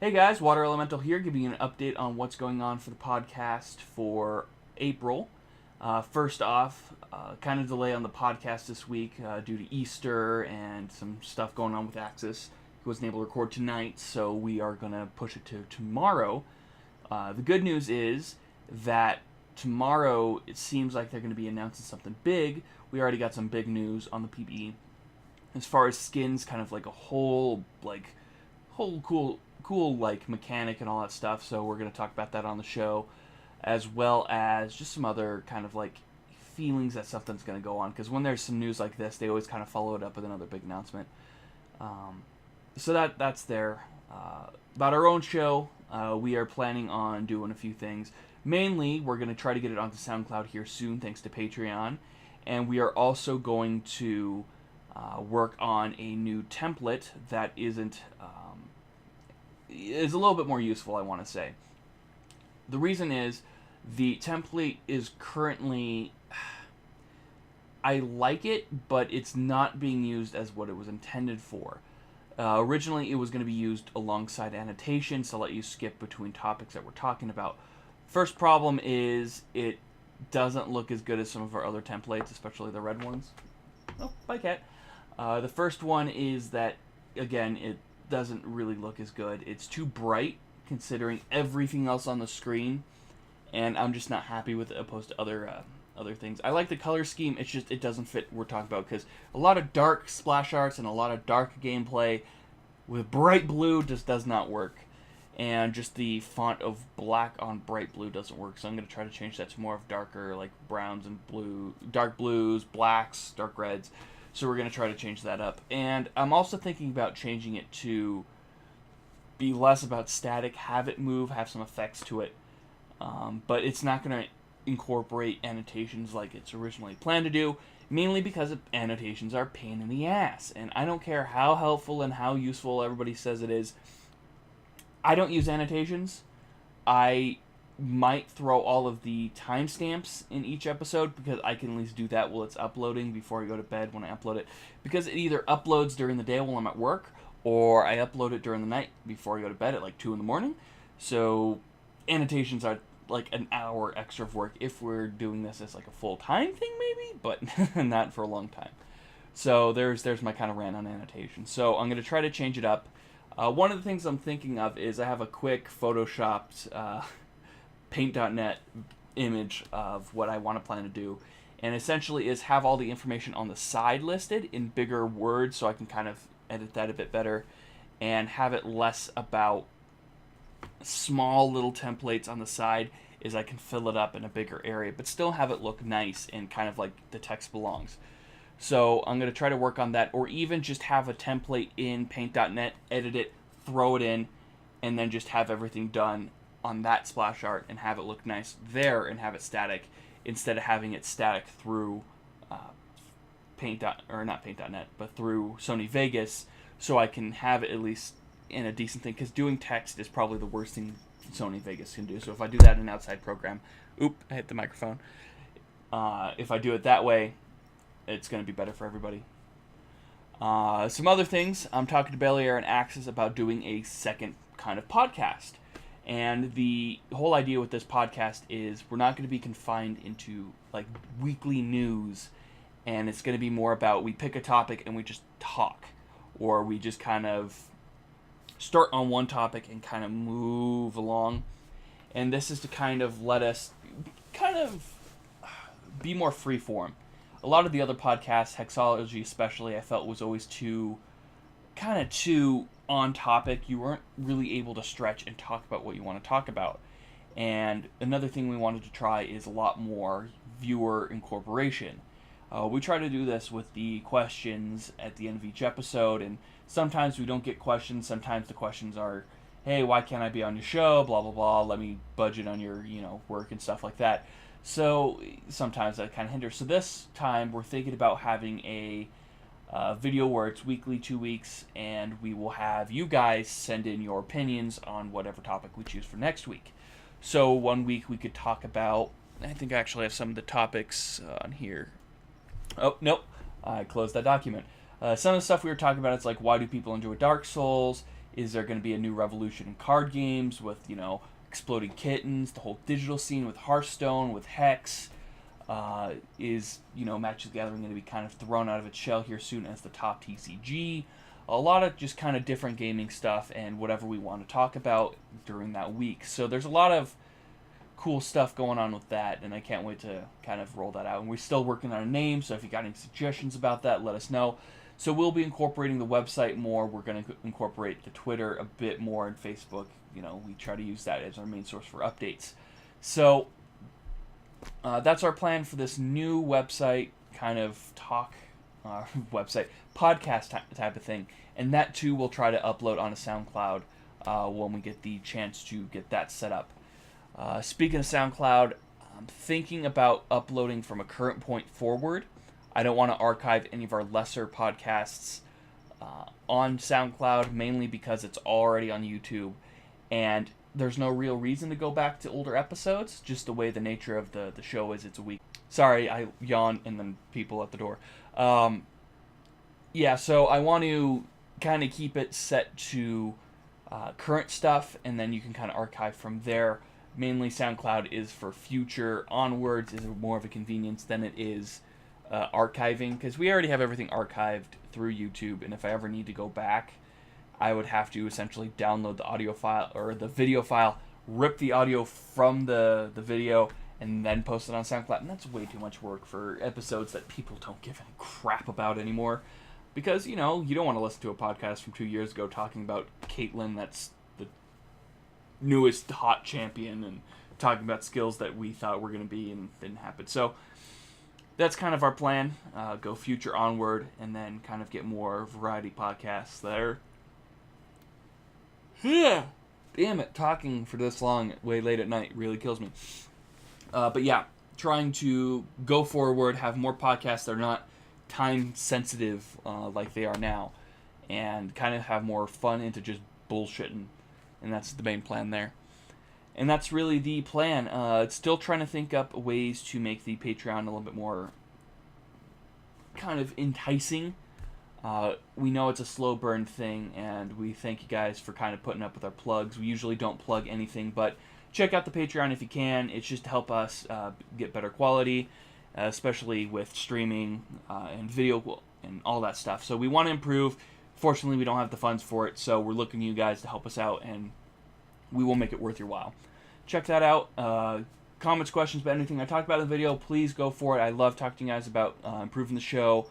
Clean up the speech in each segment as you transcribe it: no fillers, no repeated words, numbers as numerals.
Hey guys, Water Elemental here, giving you an update on what's going on for the podcast for April. First off, kind of delay on the podcast this week due to Easter and some stuff going on with Axis. He wasn't able to record tonight, so we are going to push it to tomorrow. The good news is that tomorrow it seems like they're going to be announcing something big. We already got some big news on the PBE. As far as skins, kind of like a whole cool like mechanic and all that stuff, so we're going to talk about that on the show, as well as just some other kind of like feelings that something's going to go on, because when there's some news like this, they always kind of follow it up with another big announcement. So that's there. About our own show, we are planning on doing a few things. Mainly, we're going to try to get it onto SoundCloud here soon, thanks to Patreon, and we are also going to work on a new template that is a little bit more useful, I want to say. The reason is the template is currently, I like it, but it's not being used as what it was intended for. Originally, it was going to be used alongside annotations to let you skip between topics that we're talking about. First problem is it doesn't look as good as some of our other templates, especially the red ones. Oh, bye, cat. The first one is that, again, it doesn't really look as good. It's too bright considering everything else on the screen, and I'm just not happy with it opposed to other things. I like the color scheme, it's just it doesn't fit what we're talking about, because a lot of dark splash arts and a lot of dark gameplay with bright blue just does not work, and just the font of black on bright blue doesn't work, so I'm going to try to change that to more of darker, like browns and blue, dark blues, blacks, dark reds. So we're going to try to change that up. And I'm also thinking about changing it to be less about static, have it move, have some effects to it. But it's not going to incorporate annotations like it's originally planned to do, mainly because annotations are a pain in the ass. And I don't care how helpful and how useful everybody says it is. I don't use annotations. I might throw all of the timestamps in each episode, because I can at least do that while it's uploading before I go to bed when I upload it, because it either uploads during the day while I'm at work, or I upload it during the night before I go to bed at like 2 in the morning. So annotations are like an hour extra of work if we're doing this as like a full-time thing maybe, but not for a long time. So there's my kind of rant on annotations. So I'm going to try to change it up. One of the things I'm thinking of is I have a quick photoshopped Paint.net image of what I want to plan to do, and essentially is have all the information on the side listed in bigger words so I can kind of edit that a bit better, and have it less about small little templates on the side, is I can fill it up in a bigger area but still have it look nice and kind of like the text belongs. So I'm going to try to work on that, or even just have a template in Paint.net, edit it, throw it in, and then just have everything done on that splash art and have it look nice there and have it static, instead of having it static through not Paint.net, but through Sony Vegas, so I can have it at least in a decent thing, because doing text is probably the worst thing Sony Vegas can do. So if I do that in an outside program, I hit the microphone. If I do it that way, it's going to be better for everybody. Some other things, I'm talking to Belair and Axis about doing a second kind of podcast. And the whole idea with this podcast is we're not going to be confined into like weekly news, and it's going to be more about we pick a topic and we just talk, or we just kind of start on one topic and kind of move along. And this is to kind of let us kind of be more freeform. A lot of the other podcasts, Hexology especially, I felt was always too on topic. You weren't really able to stretch and talk about what you want to talk about. And another thing we wanted to try is a lot more viewer incorporation. We try to do this with the questions at the end of each episode, and sometimes we don't get questions. Sometimes the questions are, hey, why can't I be on your show, blah blah blah, let me budget on your work and stuff like that. So sometimes that kind of hinders. So this time we're thinking about having a video where it's weekly, 2 weeks, and we will have you guys send in your opinions on whatever topic we choose for next week. So 1 week we could talk about, I think I actually have some of the topics on here. Oh, nope, I closed that document. Some of the stuff we were talking about, it's like, why do people enjoy Dark Souls? Is there going to be a new revolution in card games with, Exploding Kittens, the whole digital scene with Hearthstone, with Hex? Is, Magic the Gathering going to be kind of thrown out of its shell here soon as the top TCG? A lot of just kind of different gaming stuff and whatever we want to talk about during that week. So there's a lot of cool stuff going on with that, and I can't wait to kind of roll that out. And we're still working on a name, so if you got any suggestions about that, let us know. So we'll be incorporating the website more. We're going to incorporate the Twitter a bit more, and Facebook. We try to use that as our main source for updates. So that's our plan for this new website, kind of website, podcast type of thing. And that too we'll try to upload on a SoundCloud when we get the chance to get that set up. Speaking of SoundCloud, I'm thinking about uploading from a current point forward. I don't want to archive any of our lesser podcasts on SoundCloud, mainly because it's already on YouTube, and there's no real reason to go back to older episodes, just the way the nature of the show is. It's a week. Sorry, I yawn and then people at the door. So I want to kind of keep it set to current stuff, and then you can kind of archive from there. Mainly SoundCloud is for future onwards, is more of a convenience than it is archiving, because we already have everything archived through YouTube, and if I ever need to go back, I would have to essentially download the audio file or the video file, rip the audio from the video, and then post it on SoundCloud, and that's way too much work for episodes that people don't give a crap about anymore, because, you don't want to listen to a podcast from 2 years ago talking about Caitlyn that's the newest hot champion, and talking about skills that we thought were going to be and didn't happen. So that's kind of our plan. Go future onward, and then kind of get more variety podcasts there. Yeah, damn it, talking for this long way late at night really kills me. But yeah, trying to go forward, have more podcasts that are not time sensitive like they are now, and kind of have more fun into just bullshitting, and that's the main plan there. And that's really the plan. Still trying to think up ways to make the Patreon a little bit more kind of enticing. We know it's a slow burn thing, and we thank you guys for kind of putting up with our plugs. We usually don't plug anything, but check out the Patreon if you can. It's just to help us get better quality, especially with streaming and video and all that stuff. So we want to improve. Fortunately, we don't have the funds for it, so we're looking to you guys to help us out, and we will make it worth your while. Check that out. Comments, questions about anything I talked about in the video, please go for it. I love talking to you guys about improving the show.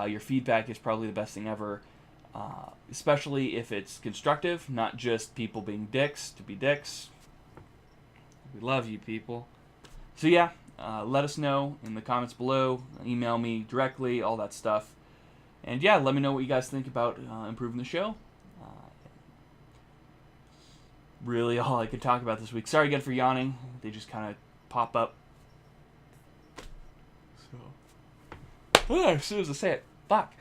Your feedback is probably the best thing ever, especially if it's constructive, not just people being dicks to be dicks. We love you, people. So yeah, let us know in the comments below. Email me directly, all that stuff. And yeah, let me know what you guys think about improving the show. Really all I could talk about this week. Sorry again for yawning. They just kind of pop up. So, as soon as I say it, fuck.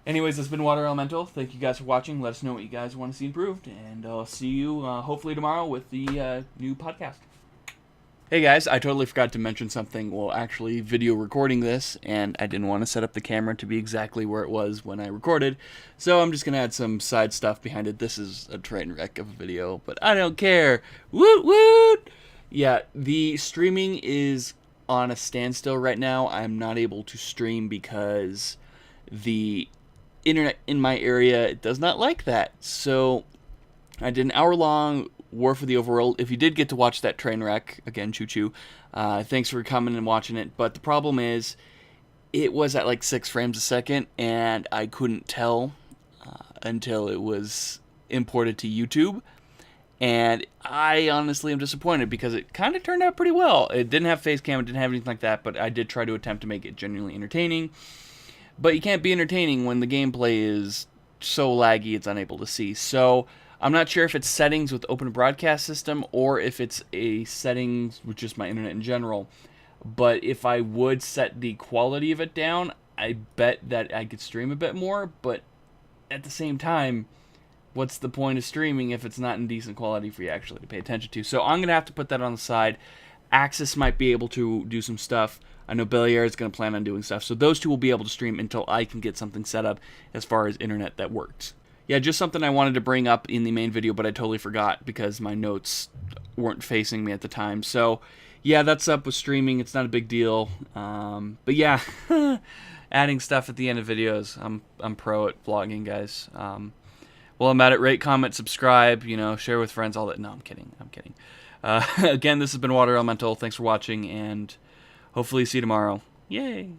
Anyways, this has been Water Elemental. Thank you guys for watching. Let us know what you guys want to see improved, and I'll see you hopefully tomorrow with the new podcast. Hey guys, I totally forgot to mention something while actually video recording this, and I didn't want to set up the camera to be exactly where it was when I recorded, so I'm just going to add some side stuff behind it. This is a train wreck of a video, but I don't care. Woot woot! Yeah, the streaming is on a standstill right now. I'm not able to stream because the internet in my area does not like that. So I did an hour-long War for the Overworld. If you did get to watch that train wreck, again, choo-choo, thanks for coming and watching it. But the problem is, it was at like 6 frames a second, and I couldn't tell until it was imported to YouTube. And I honestly am disappointed because it kind of turned out pretty well. It didn't have face cam, it didn't have anything like that, but I did try to attempt to make it genuinely entertaining. But you can't be entertaining when the gameplay is so laggy it's unable to see. So I'm not sure if it's settings with Open Broadcast System or if it's a settings with just my internet in general. But if I would set the quality of it down, I bet that I could stream a bit more. But at the same time, what's the point of streaming if it's not in decent quality for you actually to pay attention to? So I'm going to have to put that on the side. Axis might be able to do some stuff. I know Belair is going to plan on doing stuff. So those two will be able to stream until I can get something set up as far as internet that works. yeah, just something I wanted to bring up in the main video, but I totally forgot because my notes weren't facing me at the time. So, yeah, that's up with streaming. It's not a big deal. But yeah, adding stuff at the end of videos. I'm pro at vlogging, guys. Well, I'm at it. Rate, comment, subscribe. You know, share with friends. All that. No, I'm kidding. I'm kidding. Again, this has been Water Elemental. Thanks for watching, and hopefully see you tomorrow. Yay!